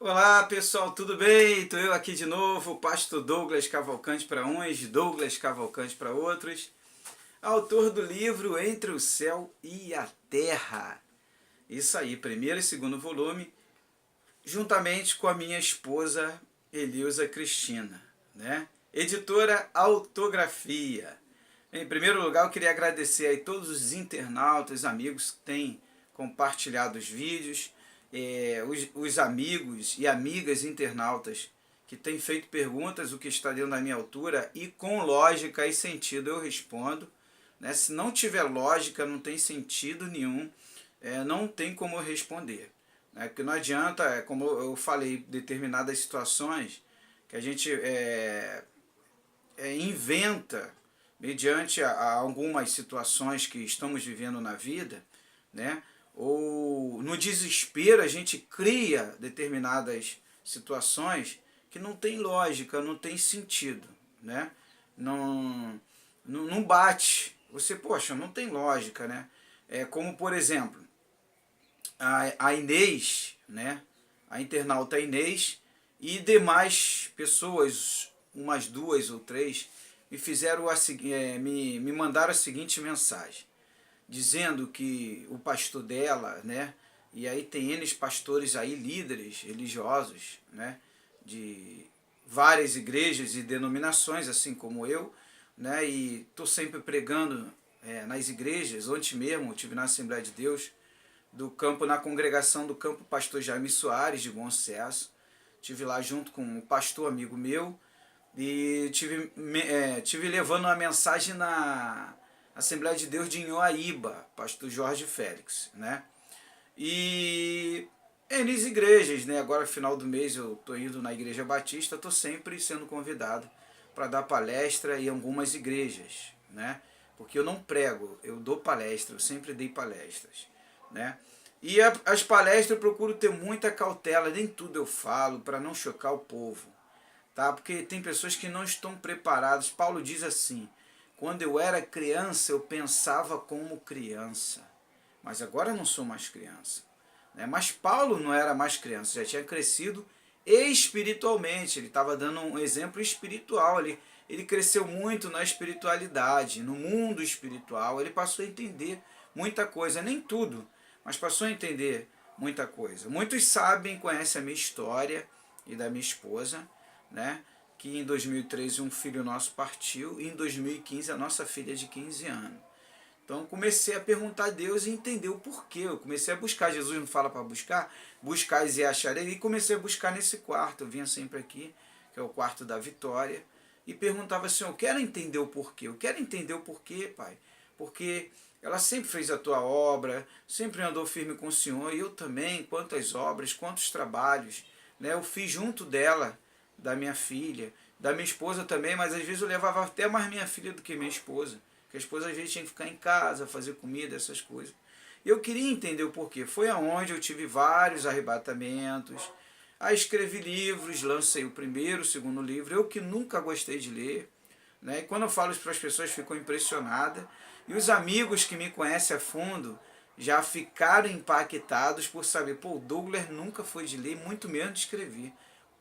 Olá pessoal, tudo bem? Estou eu aqui de novo, pastor Douglas Cavalcante para uns, Douglas Cavalcante para outros, autor do livro Entre o Céu e a Terra. Isso aí, primeiro e segundo volume, juntamente com a minha esposa Eleusa Cristina, né? Editora Autografia. Em primeiro lugar, eu queria agradecer aí todos os internautas, amigos que têm compartilhado os vídeos, os amigos e amigas internautas que têm feito perguntas, o que está dentro da minha altura, e com lógica e sentido eu respondo. Né? Se não tiver lógica, não tem sentido nenhum, não tem como eu responder. Né? Porque não adianta, como eu falei, determinadas situações que a gente inventa mediante a algumas situações que estamos vivendo na vida, né? Ou no desespero a gente cria determinadas situações que não tem lógica, não tem sentido, né? Não bate. Você, poxa, não tem lógica, né? É como, por exemplo, a Inês, né? A internauta Inês e demais pessoas, umas duas ou três, me fizeram me mandaram a seguinte mensagem, dizendo que o pastor dela, né? E aí tem N pastores aí, líderes religiosos, né? De várias igrejas e denominações, assim como eu, né? E estou sempre pregando nas igrejas. Ontem mesmo eu estive na Assembleia de Deus do campo, na congregação do campo Pastor Jaime Soares de Bom Sucesso. Estive lá junto com um pastor amigo meu e tive levando uma mensagem na Assembleia de Deus de Inhoaíba, pastor Jorge Félix, né? E nas igrejas, né? Agora final do mês eu estou indo na Igreja Batista, estou sempre sendo convidado para dar palestra em algumas igrejas, né? Porque eu não prego, eu dou palestra, eu sempre dei palestras, né? E as palestras eu procuro ter muita cautela, nem tudo eu falo para não chocar o povo, tá? Porque tem pessoas que não estão preparadas. Paulo diz assim: quando eu era criança eu pensava como criança, mas agora eu não sou mais criança, né? Mas Paulo não era mais criança, já tinha crescido espiritualmente, ele estava dando um exemplo espiritual, ele cresceu muito na espiritualidade, no mundo espiritual, ele passou a entender muita coisa, nem tudo, mas passou a entender muita coisa. Muitos sabem, conhecem a minha história e da minha esposa, né? Que em 2013 um filho nosso partiu e em 2015 a nossa filha de 15 anos. Então comecei a perguntar a Deus e entender o porquê. Eu comecei a buscar. Jesus não fala para buscar, buscais e achareis. E comecei a buscar nesse quarto. Eu vinha sempre aqui, que é o quarto da Vitória, e perguntava assim: eu quero entender o porquê. Eu quero entender o porquê, Pai. Porque ela sempre fez a tua obra, sempre andou firme com o Senhor, e eu também, quantas obras, quantos trabalhos, né, eu fiz junto dela, da minha filha, da minha esposa também, mas às vezes eu levava até mais minha filha do que minha esposa, porque a esposa às vezes tinha que ficar em casa, fazer comida, essas coisas. E eu queria entender o porquê. Foi aonde eu tive vários arrebatamentos, aí escrevi livros, lancei o primeiro, o segundo livro, eu que nunca gostei de ler, né? E quando eu falo isso para as pessoas, ficam impressionadas. E os amigos que me conhecem a fundo já ficaram impactados por saber, pô, o Douglas nunca foi de ler, muito menos de escrever.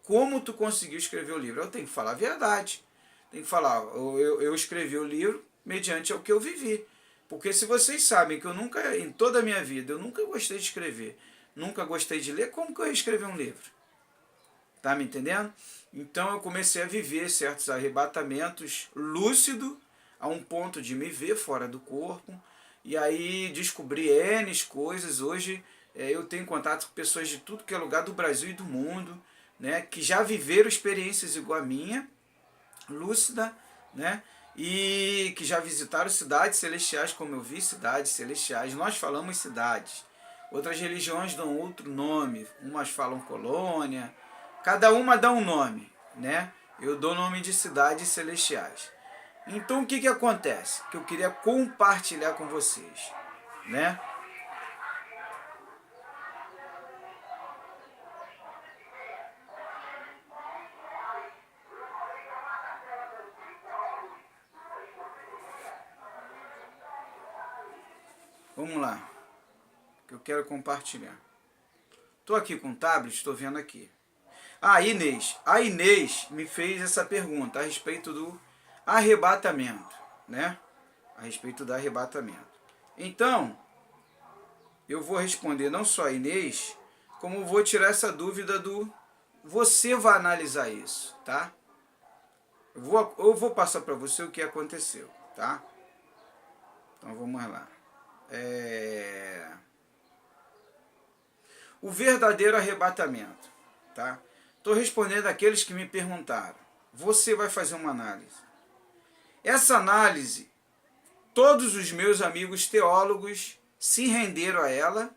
Como tu conseguiu escrever o livro? Eu tenho que falar a verdade. Tenho que falar, eu escrevi o livro mediante o que eu vivi. Porque se vocês sabem que eu nunca, em toda a minha vida, eu nunca gostei de escrever, nunca gostei de ler, como que eu ia escrever um livro? Tá me entendendo? Então eu comecei a viver certos arrebatamentos lúcido, a um ponto de me ver fora do corpo, e aí descobri N coisas. Hoje eu tenho contato com pessoas de tudo que é lugar do Brasil e do mundo, né, que já viveram experiências igual a minha, lúcida, né, e que já visitaram cidades celestiais, como eu vi cidades celestiais. Nós falamos cidades, outras religiões dão outro nome, umas falam colônia, cada uma dá um nome, né? Eu dou nome de cidades celestiais. Então o que acontece? Que eu queria compartilhar com vocês, né? Vamos lá, que eu quero compartilhar. Estou aqui com o tablet, estou vendo aqui, Inês. A Inês me fez essa pergunta a respeito do arrebatamento, né? A respeito do arrebatamento. Então, eu vou responder não só a Inês, como vou tirar essa dúvida do... Você vai analisar isso, tá? Eu vou passar para você o que aconteceu, tá? Então vamos lá. O verdadeiro arrebatamento, tá? Estou respondendo àqueles que me perguntaram. Você vai fazer uma análise. Essa análise, todos os meus amigos teólogos se renderam a ela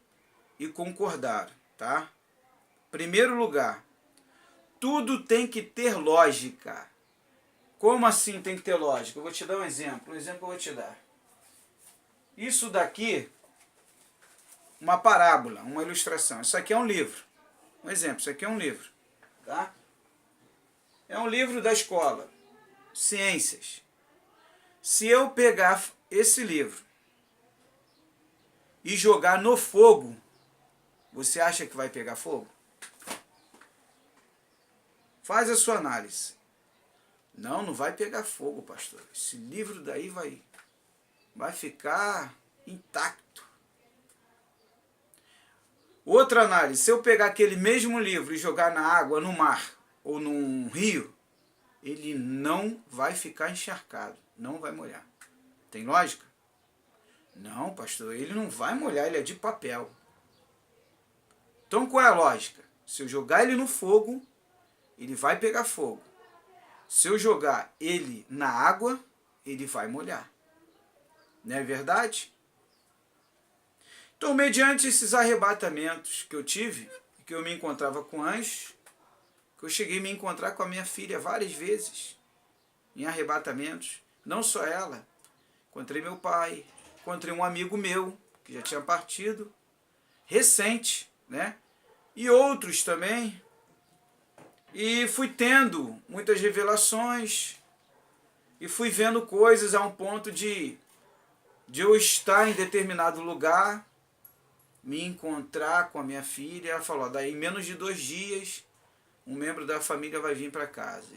e concordaram, tá? Primeiro lugar, tudo tem que ter lógica. Como assim tem que ter lógica? Eu vou te dar um exemplo. Um exemplo que eu vou te dar. Isso daqui, uma parábola, uma ilustração. Isso aqui é um livro. Um exemplo, isso aqui é um livro. Tá? É um livro da escola. Ciências. Se eu pegar esse livro e jogar no fogo, você acha que vai pegar fogo? Faz a sua análise. Não, não vai pegar fogo, pastor. Esse livro daí vai ficar intacto. Outra análise. Se eu pegar aquele mesmo livro e jogar na água, no mar ou num rio, ele não vai ficar encharcado. Não vai molhar. Tem lógica? Não, pastor. Ele não vai molhar. Ele é de papel. Então qual é a lógica? Se eu jogar ele no fogo, ele vai pegar fogo. Se eu jogar ele na água, ele vai molhar. Não é verdade? Então, mediante esses arrebatamentos que eu tive, que eu me encontrava com anjos, que eu cheguei a me encontrar com a minha filha várias vezes, em arrebatamentos, não só ela, encontrei meu pai, encontrei um amigo meu, que já tinha partido, recente, né? E outros também. E fui tendo muitas revelações e fui vendo coisas a um ponto de eu estar em determinado lugar, me encontrar com a minha filha. Ela falou, daí em menos de 2 dias, um membro da família vai vir para casa.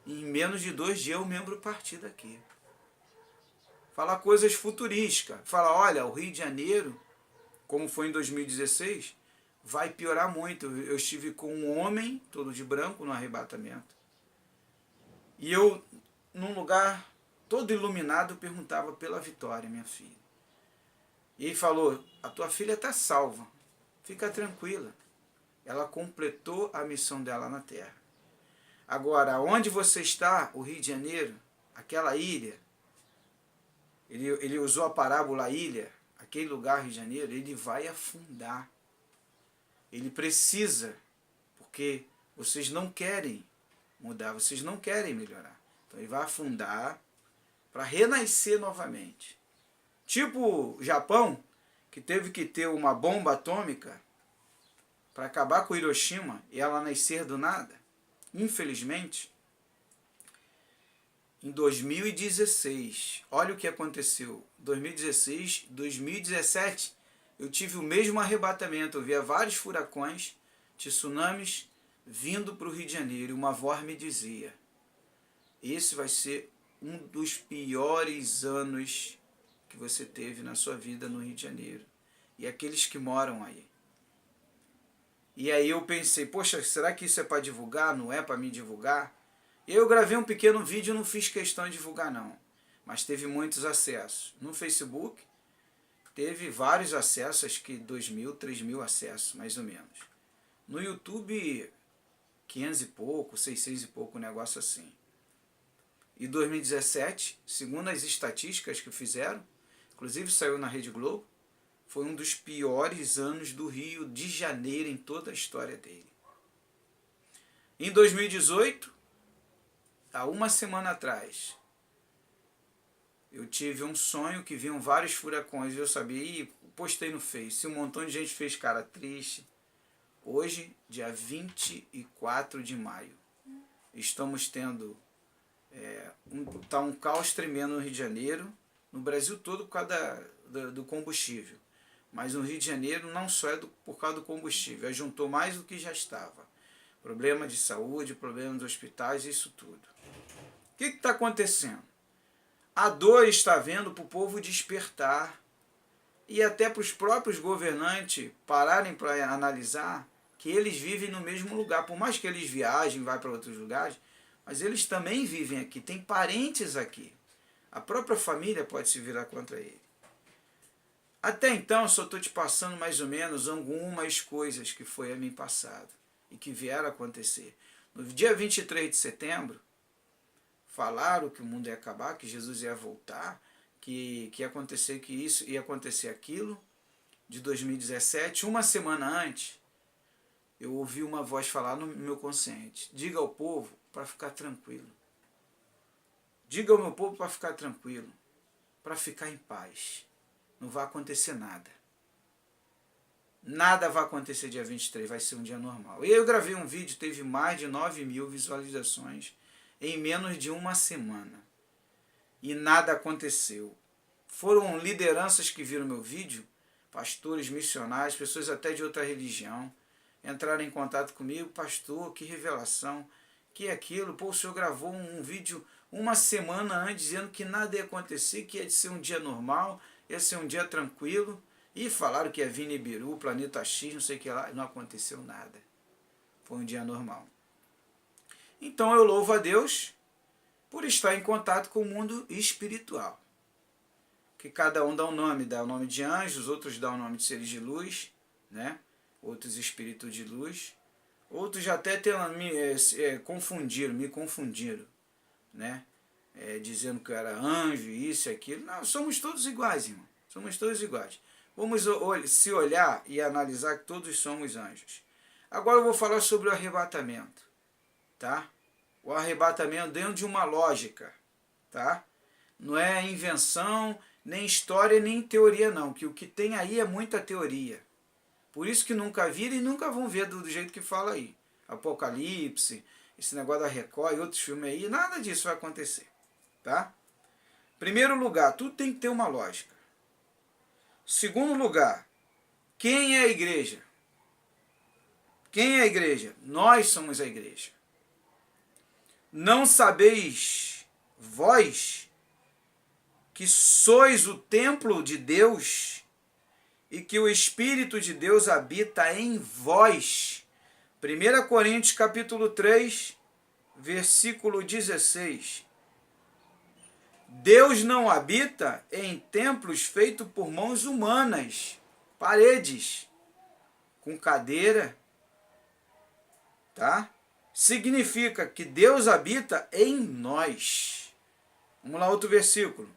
E em menos de 2 dias o membro partir daqui. Falar coisas futurísticas. Falar, olha, o Rio de Janeiro, como foi em 2016... vai piorar muito. Eu estive com um homem, todo de branco, no arrebatamento. E eu, num lugar todo iluminado, perguntava pela Vitória, minha filha. E ele falou, a tua filha está salva. Fica tranquila. Ela completou a missão dela na Terra. Agora, onde você está, o Rio de Janeiro, aquela ilha, ele usou a parábola ilha, aquele lugar, Rio de Janeiro, ele vai afundar. Ele precisa, porque vocês não querem mudar, vocês não querem melhorar. Então ele vai afundar para renascer novamente. Tipo o Japão, que teve que ter uma bomba atômica para acabar com Hiroshima e ela nascer do nada. Infelizmente, em 2016, olha o que aconteceu. 2016, 2017... eu tive o mesmo arrebatamento, eu via vários furacões, tsunamis, vindo para o Rio de Janeiro. E uma voz me dizia, esse vai ser um dos piores anos que você teve na sua vida no Rio de Janeiro. E aqueles que moram aí. E aí eu pensei, poxa, será que isso é para divulgar? Não é para me divulgar? Eu gravei um pequeno vídeo e não fiz questão de divulgar não. Mas teve muitos acessos. No Facebook, teve vários acessos, acho que 2.000, 3.000 acessos, mais ou menos. No YouTube, 500 e pouco, 600 e pouco, um negócio assim. E 2017, segundo as estatísticas que fizeram, inclusive saiu na Rede Globo, foi um dos piores anos do Rio de Janeiro em toda a história dele. Em 2018, há uma semana atrás, eu tive um sonho que vinham vários furacões e eu sabia, e postei no Face, um montão de gente fez cara triste. Hoje, dia 24 de maio, estamos tendo um caos tremendo no Rio de Janeiro, no Brasil todo por causa do combustível. Mas no Rio de Janeiro não só é por causa do combustível, juntou mais do que já estava. Problema de saúde, problema dos hospitais, isso tudo. O que está acontecendo? A dor está vendo para o povo despertar e até para os próprios governantes pararem para analisar que eles vivem no mesmo lugar. Por mais que eles viajem, vá para outros lugares, mas eles também vivem aqui, tem parentes aqui. A própria família pode se virar contra ele. Até então, eu só estou te passando mais ou menos algumas coisas que foi a mim passado e que vieram a acontecer. No dia 23 de setembro, falaram que o mundo ia acabar, que Jesus ia voltar, que ia acontecer que isso, ia acontecer aquilo, de 2017. Uma semana antes, eu ouvi uma voz falar no meu consciente: diga ao povo para ficar tranquilo. Diga ao meu povo para ficar tranquilo, para ficar em paz. Não vai acontecer nada. Nada vai acontecer dia 23, vai ser um dia normal. E eu gravei um vídeo, teve mais de 9.000 visualizações em menos de uma semana. E nada aconteceu. Foram lideranças que viram meu vídeo, pastores, missionários, pessoas até de outra religião, entraram em contato comigo: pastor, que revelação, que é aquilo? Pô, o senhor gravou um vídeo uma semana antes dizendo que nada ia acontecer, que ia ser um dia normal, ia ser um dia tranquilo, e falaram que ia vir Nibiru, Planeta X, não sei o que lá, não aconteceu nada. Foi um dia normal. Então eu louvo a Deus por estar em contato com o mundo espiritual. Que cada um dá um nome de anjos, outros dão o nome de seres de luz, né? Outros espíritos de luz, outros já até me confundiram, né? Dizendo que eu era anjo, isso e aquilo. Não, somos todos iguais, irmão. Somos todos iguais. Vamos se olhar e analisar que todos somos anjos. Agora eu vou falar sobre o arrebatamento, tá? O arrebatamento dentro de uma lógica, tá? Não é invenção, nem história, nem teoria não, que o que tem aí é muita teoria. Por isso que nunca viram e nunca vão ver do jeito que fala aí. Apocalipse, esse negócio da Record e outros filmes aí, nada disso vai acontecer, tá? Primeiro lugar, tudo tem que ter uma lógica. Segundo lugar, quem é a igreja? Quem é a igreja? Nós somos a igreja. Não sabeis vós que sois o templo de Deus e que o Espírito de Deus habita em vós? 1 Coríntios capítulo 3, versículo 16. Deus não habita em templos feitos por mãos humanas, paredes, com cadeira, tá? Significa que Deus habita em nós. Vamos lá, outro versículo.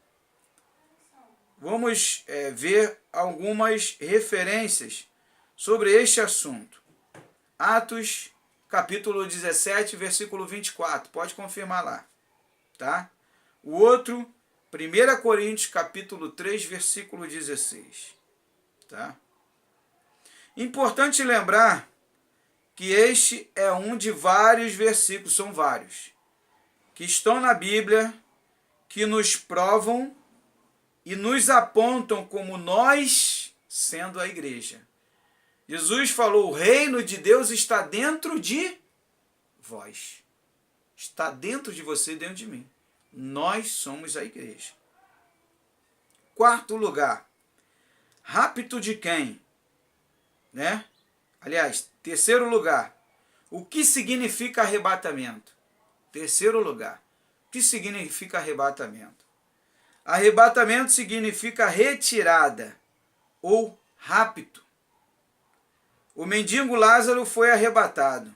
Vamos ver algumas referências sobre este assunto. Atos, capítulo 17, versículo 24. Pode confirmar lá, tá? O outro, 1 Coríntios, capítulo 3, versículo 16. Tá? Importante lembrar que este é um de vários versículos, são vários, que estão na Bíblia, que nos provam e nos apontam como nós sendo a igreja. Jesus falou: o reino de Deus está dentro de vós. Está dentro de você, dentro de mim. Nós somos a igreja. Quarto lugar, rapto de quem? Né? Aliás, terceiro lugar, o que significa arrebatamento? Terceiro lugar, o que significa arrebatamento? Arrebatamento significa retirada ou rapto. O mendigo Lázaro foi arrebatado,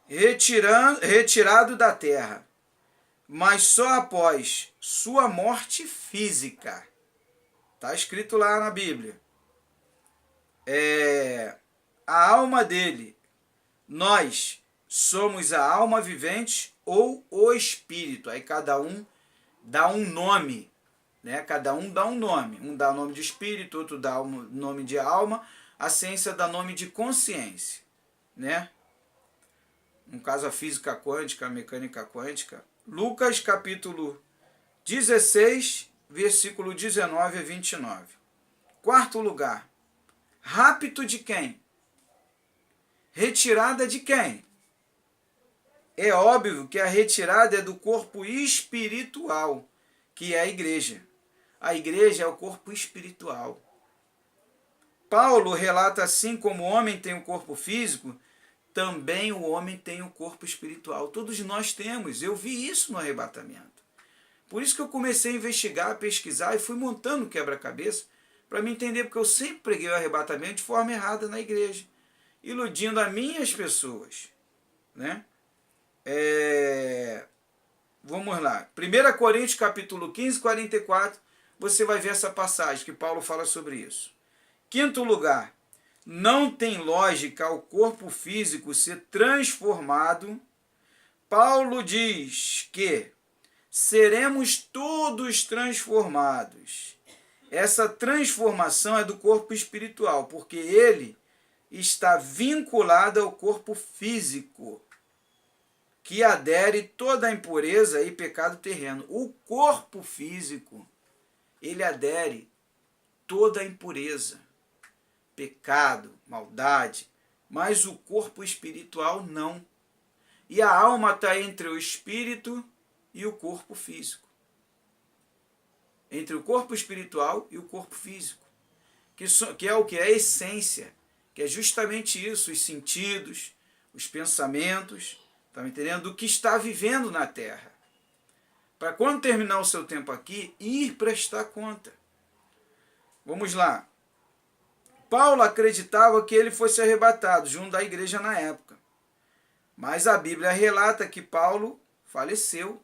retirado da terra, mas só após sua morte física. Está escrito lá na Bíblia. A alma dele, nós somos a alma vivente ou o espírito. Aí cada um dá um nome, né? Cada um dá um nome. Um dá o nome de espírito, outro dá o nome de alma. A ciência dá nome de consciência, né? No caso, a física quântica, a mecânica quântica. Lucas capítulo 16, versículo 19 a 29. Quarto lugar, rapto de quem? Retirada de quem? É óbvio que a retirada é do corpo espiritual, que é a igreja. A igreja é o corpo espiritual. Paulo relata assim como o homem tem o corpo físico, também o homem tem o corpo espiritual. Todos nós temos. Eu vi isso no arrebatamento. Por isso que eu comecei a investigar, a pesquisar e fui montando quebra-cabeça para me entender, porque eu sempre preguei o arrebatamento de forma errada na igreja, iludindo a mim e as pessoas, né? Vamos lá. 1 Coríntios capítulo 15, 44, você vai ver essa passagem que Paulo fala sobre isso. Quinto lugar, não tem lógica o corpo físico ser transformado. Paulo diz que seremos todos transformados. Essa transformação é do corpo espiritual, porque ele está vinculado ao corpo físico, que adere toda a impureza e pecado terreno. O corpo físico, ele adere toda a impureza, pecado, maldade, mas o corpo espiritual não. E a alma está entre o espírito e o corpo físico. Entre o corpo espiritual e o corpo físico. Que é o que? É a essência. Que é justamente isso, os sentidos, os pensamentos, está me entendendo? Do que está vivendo na Terra. Para quando terminar o seu tempo aqui, ir prestar conta. Vamos lá. Paulo acreditava que ele fosse arrebatado junto da igreja na época. Mas a Bíblia relata que Paulo faleceu.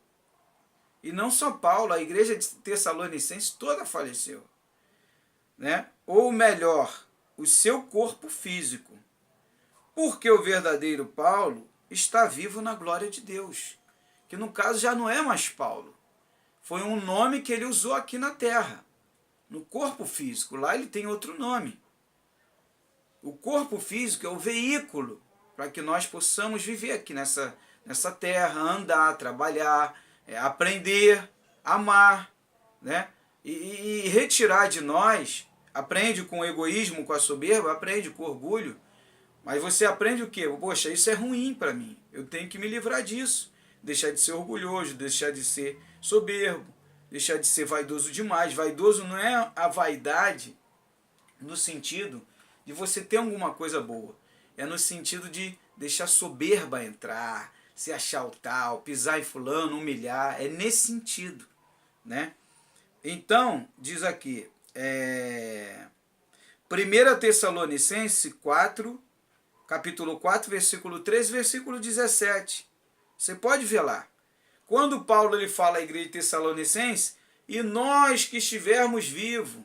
E não só Paulo, a igreja de Tessalonicenses toda faleceu. Né? Ou melhor, o seu corpo físico. Porque o verdadeiro Paulo está vivo na glória de Deus. Que no caso já não é mais Paulo. Foi um nome que ele usou aqui na terra. No corpo físico. Lá ele tem outro nome. O corpo físico é o veículo para que nós possamos viver aqui nessa terra, andar, trabalhar, aprender, amar, né? E retirar de nós, aprende com o egoísmo, com a soberba, aprende com o orgulho, mas você aprende o quê? Poxa, isso é ruim para mim, eu tenho que me livrar disso, deixar de ser orgulhoso, deixar de ser soberbo, deixar de ser vaidoso demais. Vaidoso não é a vaidade no sentido de você ter alguma coisa boa, é no sentido de deixar soberba entrar, se achar o tal, pisar em fulano, humilhar, é nesse sentido, né? Então, diz aqui, 1 Tessalonicenses 4, capítulo 4, versículo 13, versículo 17, você pode ver lá, quando Paulo ele fala à igreja de Tessalonicenses, e nós que estivermos vivos,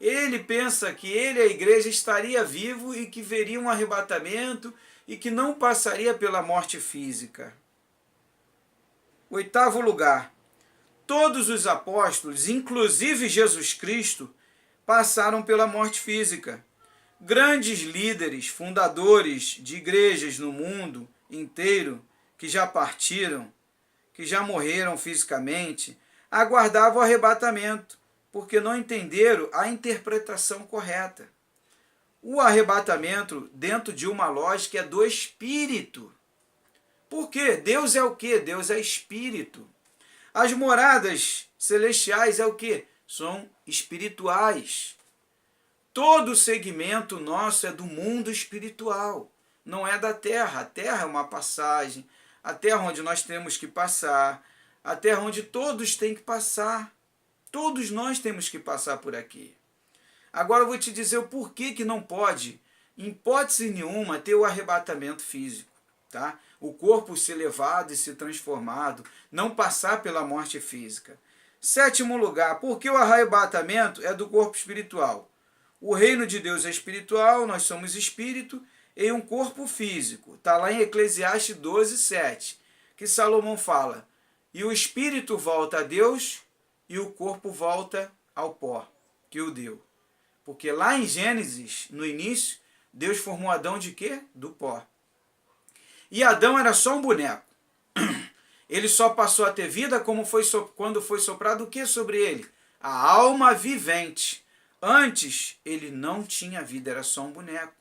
ele pensa que ele, a igreja, estaria vivo e que veria um arrebatamento e que não passaria pela morte física. Oitavo lugar, todos os apóstolos, inclusive Jesus Cristo, passaram pela morte física. Grandes líderes, fundadores de igrejas no mundo inteiro, que já partiram, que já morreram fisicamente, aguardavam o arrebatamento, porque não entenderam a interpretação correta. O arrebatamento, dentro de uma lógica, é do Espírito. Por quê? Deus é o quê? Deus é Espírito. As moradas celestiais é o quê? São espirituais. Todo segmento nosso é do mundo espiritual, não é da terra. A terra é uma passagem, a terra onde nós temos que passar, a terra onde todos têm que passar. Todos nós temos que passar por aqui. Agora eu vou te dizer o porquê que não pode, em hipótese nenhuma, ter o arrebatamento físico. Tá? O corpo ser levado e ser transformado, não passar pela morte física. Sétimo lugar, porque o arrebatamento é do corpo espiritual. O reino de Deus é espiritual, nós somos espírito em um corpo físico. Está lá em Eclesiastes 12, 7, que Salomão fala, e o espírito volta a Deus e o corpo volta ao pó que o deu. Porque lá em Gênesis, no início, Deus formou Adão de quê? Do pó. E Adão era só um boneco. Ele só passou a ter vida quando foi soprado o que sobre ele? A alma vivente. Antes, ele não tinha vida, era só um boneco.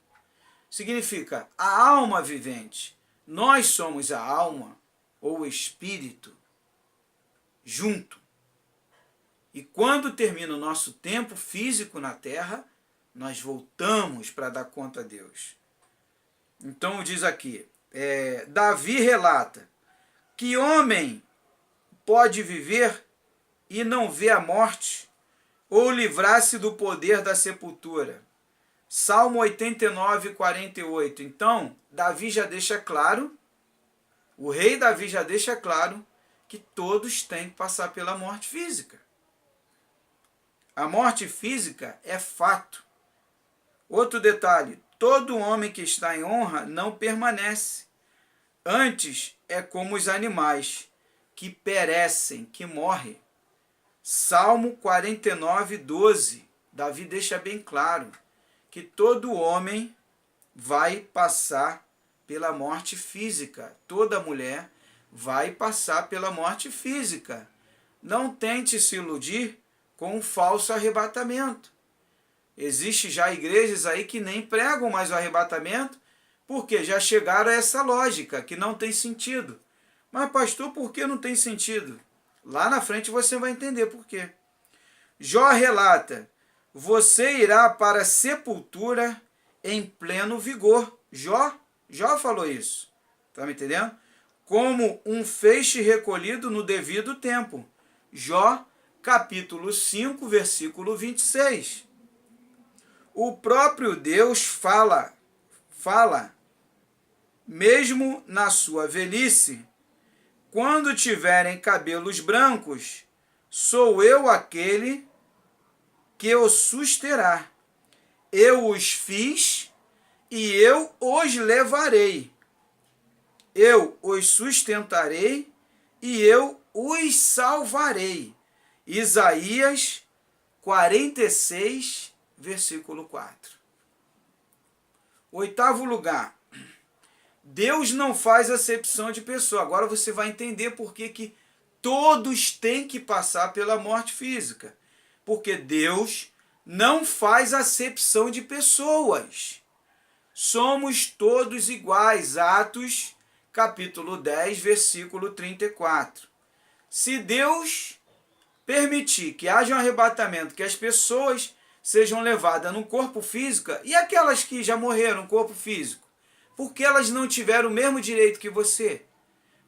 significa a alma vivente. Nós somos a alma ou o espírito junto. E quando termina o nosso tempo físico na terra, nós voltamos para dar conta a Deus. Então diz aqui, Davi relata, que homem pode viver e não ver a morte, ou livrar-se do poder da sepultura? Salmo 89, 48. Então, Davi já deixa claro, o rei Davi já deixa claro, que todos têm que passar pela morte física. A morte física é fato. Outro detalhe, todo homem que está em honra não permanece. Antes é como os animais, que perecem, que morrem. Salmo 49, 12. Davi deixa bem claro que todo homem vai passar pela morte física. Toda mulher vai passar pela morte física. Não tente se iludir com um falso arrebatamento. Existem já igrejas aí que nem pregam mais o arrebatamento, porque já chegaram a essa lógica, que não tem sentido. Mas pastor, por que não tem sentido? Lá na frente você vai entender por quê. Jó relata, você irá para a sepultura em pleno vigor. Jó falou isso. Está me entendendo? Como um feixe recolhido no devido tempo. Jó, capítulo 5, versículo 26. O próprio Deus fala, mesmo na sua velhice, quando tiverem cabelos brancos, sou eu aquele que os susterá. Eu os fiz e eu os levarei. Eu os sustentarei e eu os salvarei. Isaías 46, versículo 4. Oitavo lugar. Deus não faz acepção de pessoa. Agora você vai entender por que todos têm que passar pela morte física. Porque Deus não faz acepção de pessoas. Somos todos iguais. Atos, capítulo 10, versículo 34. Se Deus permitir que haja um arrebatamento, que as pessoas sejam levadas no corpo físico, e aquelas que já morreram no corpo físico? Porque elas não tiveram o mesmo direito que você?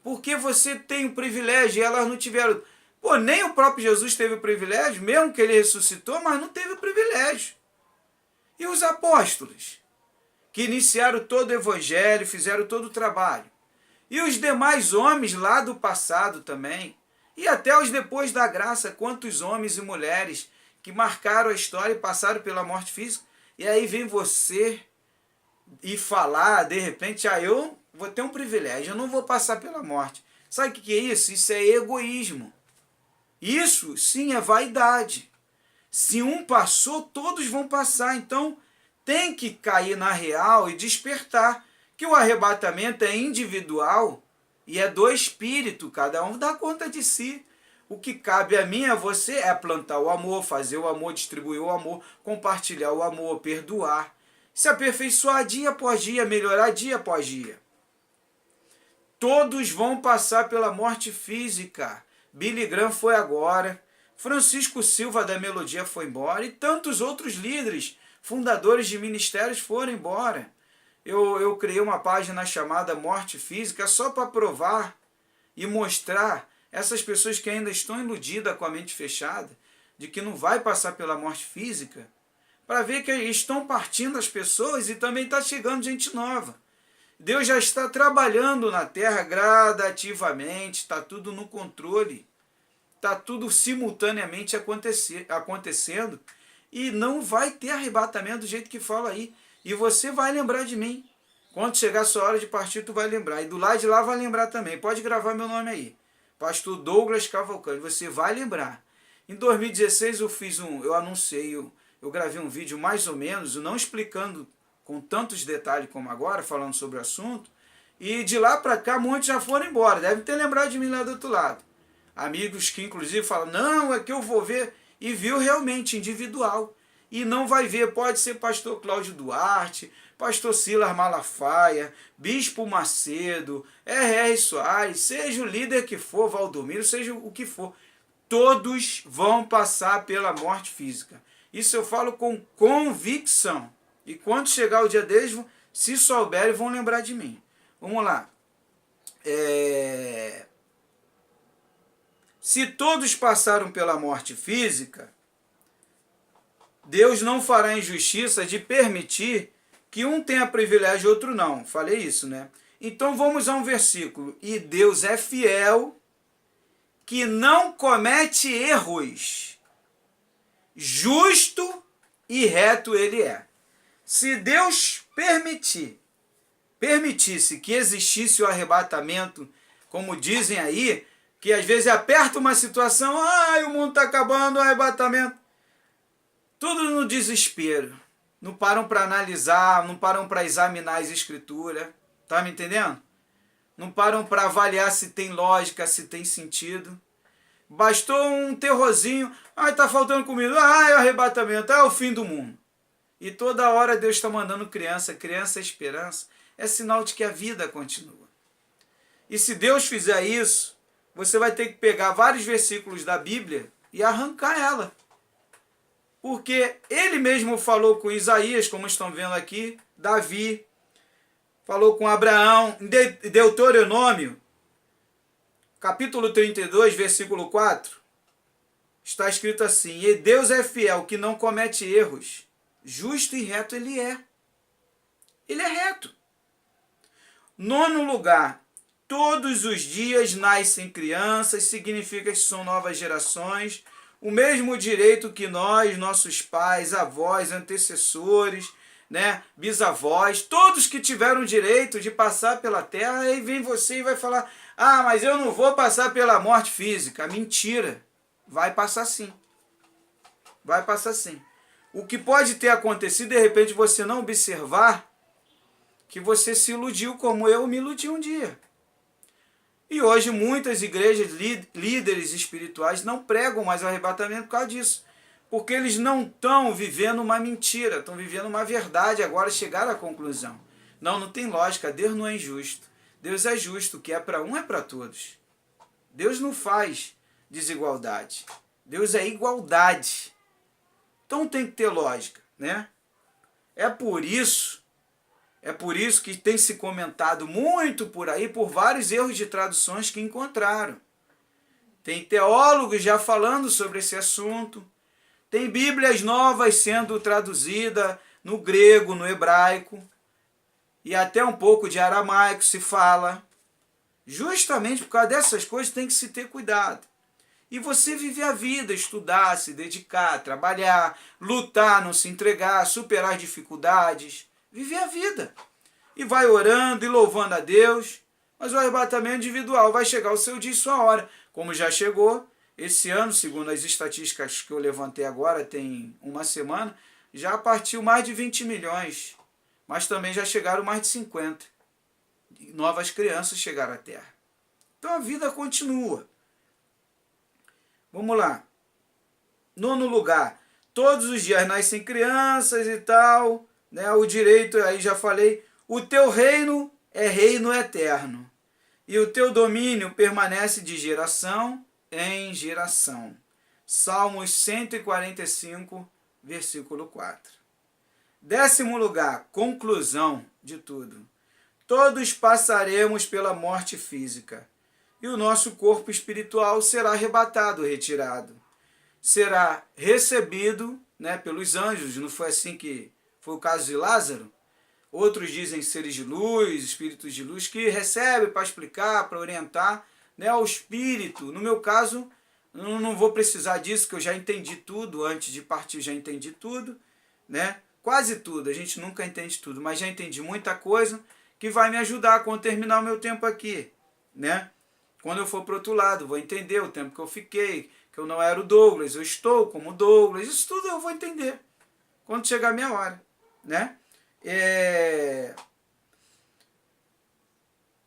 Porque você tem o privilégio e elas não tiveram. Pô, nem o próprio Jesus teve o privilégio, mesmo que ele ressuscitou, mas não teve o privilégio. E os apóstolos, que iniciaram todo o evangelho, fizeram todo o trabalho. E os demais homens lá do passado também. E até os depois da graça, quantos homens e mulheres que marcaram a história e passaram pela morte física. E aí vem você e falar, de repente, eu vou ter um privilégio, eu não vou passar pela morte. Sabe o que é isso? Isso é egoísmo. Isso, sim, é vaidade. Se um passou, todos vão passar. Então, tem que cair na real e despertar que o arrebatamento é individual e é do espírito, cada um dá conta de si. O que cabe a mim e a você é plantar o amor, fazer o amor, distribuir o amor, compartilhar o amor, perdoar. Se aperfeiçoar dia após dia, melhorar dia após dia. Todos vão passar pela morte física. Billy Graham foi agora, Francisco Silva da Melodia foi embora e tantos outros líderes, fundadores de ministérios foram embora. Eu criei uma página chamada Morte Física só para provar e mostrar essas pessoas que ainda estão iludidas com a mente fechada, de que não vai passar pela morte física, para ver que estão partindo as pessoas e também está chegando gente nova. Deus já está trabalhando na terra gradativamente, está tudo no controle, está tudo simultaneamente acontecendo e não vai ter arrebatamento do jeito que fala aí. E você vai lembrar de mim. Quando chegar a sua hora de partir, tu vai lembrar. E do lado de lá vai lembrar também. Pode gravar meu nome aí. Pastor Douglas Cavalcante. Você vai lembrar. Em 2016 eu anunciei, eu gravei um vídeo mais ou menos, não explicando com tantos detalhes como agora, falando sobre o assunto. E de lá para cá, muitos já foram embora. Devem ter lembrado de mim lá do outro lado. Amigos que inclusive falam, não, é que eu vou ver. E viu realmente individual. e não vai ver. Pode ser pastor Cláudio Duarte, pastor Silas Malafaia, bispo Macedo, R.R. Soares, seja o líder que for, Valdomiro, seja o que for. Todos vão passar pela morte física. Isso eu falo com convicção. E quando chegar o dia deles, se souberem, vão lembrar de mim. Vamos lá. Se todos passaram pela morte física, Deus não fará injustiça de permitir que um tenha privilégio e outro não. Falei isso, né? Então vamos a um versículo. E Deus é fiel, que não comete erros. Justo e reto ele é. Se Deus permitisse que existisse o arrebatamento, como dizem aí, que às vezes aperta uma situação, o mundo está acabando, o arrebatamento. Tudo no desespero. Não param para analisar, não param para examinar as escrituras. Tá me entendendo? Não param para avaliar se tem lógica, se tem sentido. Bastou um terrorzinho, tá faltando comida, é o arrebatamento, é o fim do mundo. E toda hora Deus está mandando criança é esperança, é sinal de que a vida continua. E se Deus fizer isso, você vai ter que pegar vários versículos da Bíblia e arrancar ela. Porque ele mesmo falou com Isaías, como estão vendo aqui, Davi, falou com Abraão, em Deuteronômio, capítulo 32, versículo 4, está escrito assim: e Deus é fiel, que não comete erros, justo e reto ele é. Ele é reto. 9º lugar, todos os dias nascem crianças, significa que são novas gerações, o mesmo direito que nós, nossos pais, avós, antecessores, né, bisavós, todos que tiveram direito de passar pela terra, aí vem você e vai falar, mas eu não vou passar pela morte física. Mentira, vai passar sim. Vai passar sim. O que pode ter acontecido, de repente você não observar, que você se iludiu como eu me iludi um dia. E hoje muitas igrejas, líderes espirituais não pregam mais o arrebatamento por causa disso. Porque eles não estão vivendo uma mentira, estão vivendo uma verdade, agora chegaram à conclusão. Não tem lógica, Deus não é injusto. Deus é justo, o que é para um é para todos. Deus não faz desigualdade. Deus é igualdade. Então tem que ter lógica, né? É por isso que tem se comentado muito por aí, por vários erros de traduções que encontraram. Tem teólogos já falando sobre esse assunto. Tem Bíblias novas sendo traduzidas no grego, no hebraico. E até um pouco de aramaico se fala. Justamente por causa dessas coisas tem que se ter cuidado. E você viver a vida, estudar, se dedicar, trabalhar, lutar, não se entregar, superar as dificuldades. Viver a vida. E vai orando e louvando a Deus. Mas o arrebatamento individual vai chegar o seu dia e sua hora. Como já chegou, esse ano, segundo as estatísticas que eu levantei agora, tem uma semana, já partiu mais de 20 milhões. Mas também já chegaram mais de 50. Novas crianças chegaram à Terra. Então a vida continua. Vamos lá. 9º lugar. Todos os dias nascem crianças e tal. Né? O direito, aí já falei. O teu reino é reino eterno. E o teu domínio permanece de geração em geração. Salmos 145, versículo 4. 10º lugar, conclusão de tudo. Todos passaremos pela morte física, e o nosso corpo espiritual será arrebatado, retirado. Será recebido, né, pelos anjos, não foi assim que foi o caso de Lázaro? Outros dizem seres de luz, espíritos de luz, que recebem para explicar, para orientar, né, o espírito. No meu caso, não vou precisar disso, que eu já entendi tudo, antes de partir já entendi tudo, né? Quase tudo, a gente nunca entende tudo, mas já entendi muita coisa que vai me ajudar quando terminar o meu tempo aqui, né? Quando eu for para o outro lado, vou entender o tempo que eu fiquei, que eu não era o Douglas, eu estou como Douglas, isso tudo eu vou entender quando chegar a minha hora, né?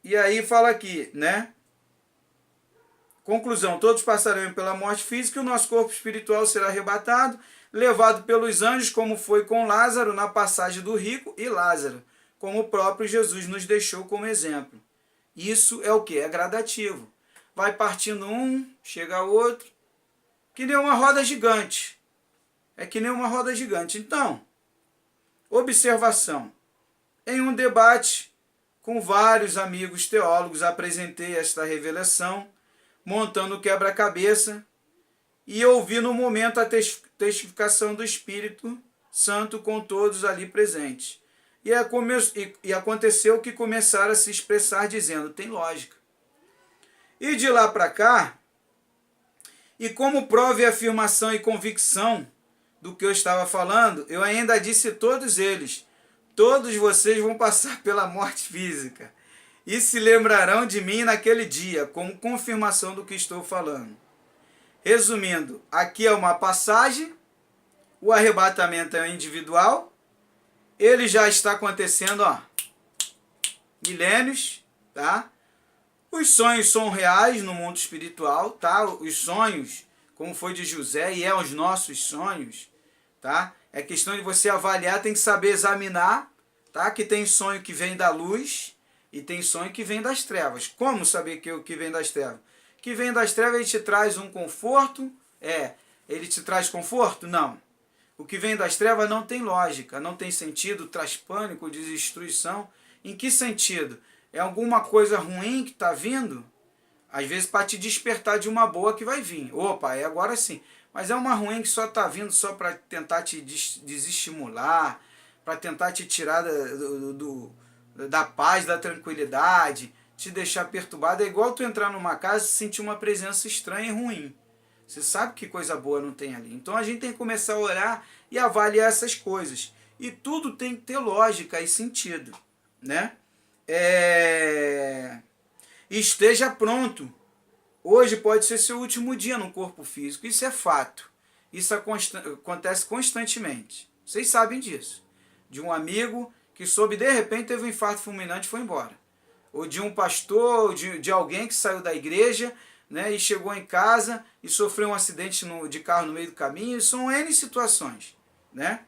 E aí fala aqui, né? Conclusão, todos passarão pela morte física e o nosso corpo espiritual será arrebatado. levado pelos anjos, como foi com Lázaro na passagem do rico e Lázaro, como o próprio Jesus nos deixou como exemplo. Isso é o que? É gradativo. Vai partindo um, chega outro, que nem uma roda gigante. É que nem uma roda gigante. Então, observação. Em um debate com vários amigos teólogos, apresentei esta revelação, montando o quebra-cabeça, e ouvi no momento a testificação do Espírito Santo com todos ali presentes. E aconteceu que começaram a se expressar dizendo, tem lógica. E de lá para cá, e como prova e afirmação e convicção do que eu estava falando, eu ainda disse a todos eles, todos vocês vão passar pela morte física e se lembrarão de mim naquele dia, como confirmação do que estou falando. Resumindo, aqui é uma passagem, o arrebatamento é individual, ele já está acontecendo, ó, milênios, tá? Os sonhos são reais no mundo espiritual, tá? Os sonhos, como foi de José, e é os nossos sonhos, tá? É questão de você avaliar, tem que saber examinar, tá? Que tem sonho que vem da luz e tem sonho que vem das trevas. Como saber que o que vem das trevas? Que vem das trevas, ele te traz um conforto? Ele te traz conforto? Não. O que vem das trevas não tem lógica, não tem sentido, traz pânico, destruição. Em que sentido? É alguma coisa ruim que está vindo? Às vezes para te despertar de uma boa que vai vir. Opa, é agora sim. Mas é uma ruim que só está vindo só para tentar te desestimular, para tentar te tirar da paz, da tranquilidade, te deixar perturbado. É igual tu entrar numa casa e sentir uma presença estranha e ruim. Você sabe que coisa boa não tem ali. Então a gente tem que começar a orar e avaliar essas coisas. E tudo tem que ter lógica e sentido, né? Esteja pronto. Hoje pode ser seu último dia no corpo físico. Isso é fato. Isso acontece constantemente. Vocês sabem disso. De um amigo que soube, de repente, teve um infarto fulminante e foi embora. Ou de um pastor, de alguém que saiu da igreja, né, e chegou em casa e sofreu um acidente de carro no meio do caminho. São N situações, né?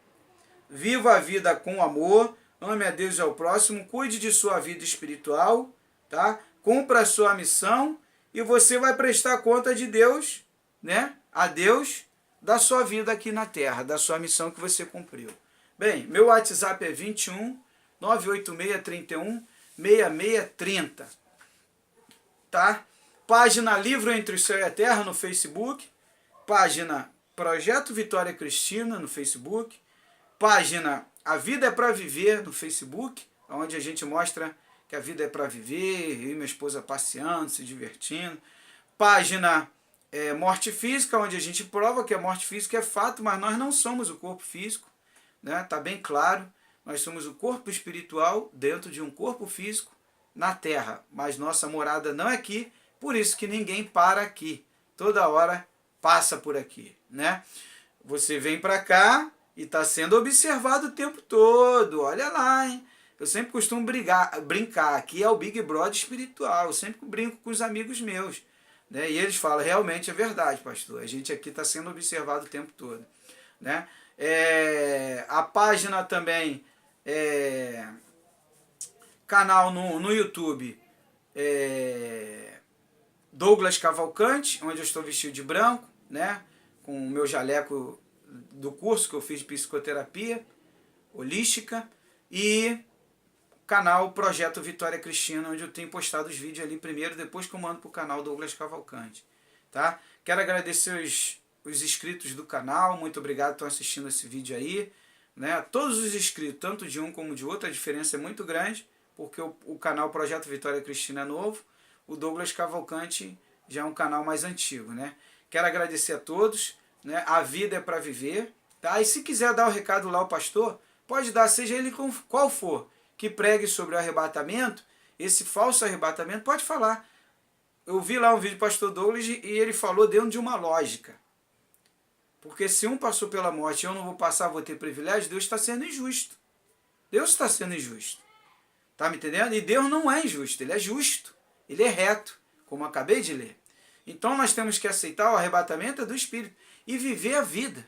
Viva a vida com amor, ame a Deus e ao próximo, cuide de sua vida espiritual, tá? Cumpra a sua missão e você vai prestar conta de Deus, né? A Deus da sua vida aqui na Terra, da sua missão que você cumpriu. Bem, meu WhatsApp é 21 986 31 6630, tá? Página Livro Entre o Céu e a Terra no Facebook, página Projeto Vitória Cristina no Facebook, página A Vida é para Viver no Facebook, onde a gente mostra que a vida é para viver, eu e minha esposa passeando, se divertindo. Página Morte Física, onde a gente prova que a morte física é fato, mas nós não somos o corpo físico, né? Tá bem claro, nós somos o corpo espiritual dentro de um corpo físico na Terra, mas nossa morada não é aqui, por isso que ninguém para aqui, toda hora passa por aqui, né? Você vem para cá e está sendo observado o tempo todo, olha lá, hein? Eu sempre costumo brincar, aqui é o Big Brother espiritual, eu sempre brinco com os amigos meus, né? E eles falam, realmente é verdade, pastor, a gente aqui está sendo observado o tempo todo, né? A página também, canal no YouTube, Douglas Cavalcante, onde eu estou vestido de branco, né? Com o meu jaleco do curso que eu fiz de psicoterapia holística, e canal Projeto Vitória Cristina, onde eu tenho postado os vídeos ali primeiro, depois que eu mando para o canal Douglas Cavalcante, tá? Quero agradecer os inscritos do canal, muito obrigado por estar assistindo esse vídeo aí, né? Todos os inscritos, tanto de um como de outro, a diferença é muito grande, porque o canal Projeto Vitória Cristina é novo, o Douglas Cavalcante já é um canal mais antigo, né? Quero agradecer a todos, né? A vida é para viver, tá? E se quiser dar o recado lá ao pastor, pode dar, seja ele qual for, que pregue sobre o arrebatamento, esse falso arrebatamento, pode falar. Eu vi lá um vídeo do pastor Douglas e ele falou dentro de uma lógica. Porque se um passou pela morte e eu não vou passar, vou ter privilégio, Deus está sendo injusto. Deus está sendo injusto. Tá me entendendo? E Deus não é injusto, Ele é justo. Ele é reto, como eu acabei de ler. Então nós temos que aceitar o arrebatamento do Espírito e viver a vida.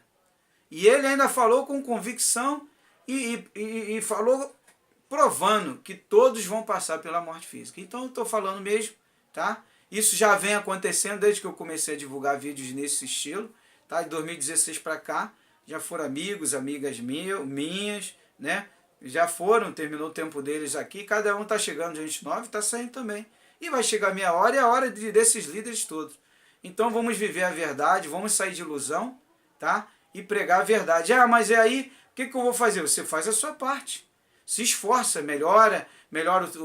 E ele ainda falou com convicção e falou provando que todos vão passar pela morte física. Então eu estou falando mesmo, tá? Isso já vem acontecendo desde que eu comecei a divulgar vídeos nesse estilo, tá? De 2016 para cá, já foram amigos, amigas minhas, né? Já foram, terminou o tempo deles aqui, cada um está chegando gente nova, está saindo também. E vai chegar a minha hora e a hora desses líderes todos. Então vamos viver a verdade, vamos sair de ilusão, tá? E pregar a verdade. Ah, mas é aí, o que eu vou fazer? Você faz a sua parte. Se esforça, melhora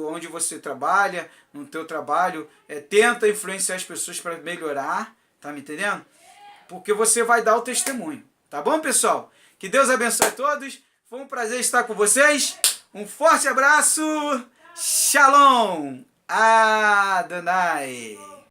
onde você trabalha, no teu trabalho, tenta influenciar as pessoas para melhorar, tá me entendendo? Porque você vai dar o testemunho, tá bom, pessoal? Que Deus abençoe a todos, foi um prazer estar com vocês, um forte abraço, Shalom, Adonai.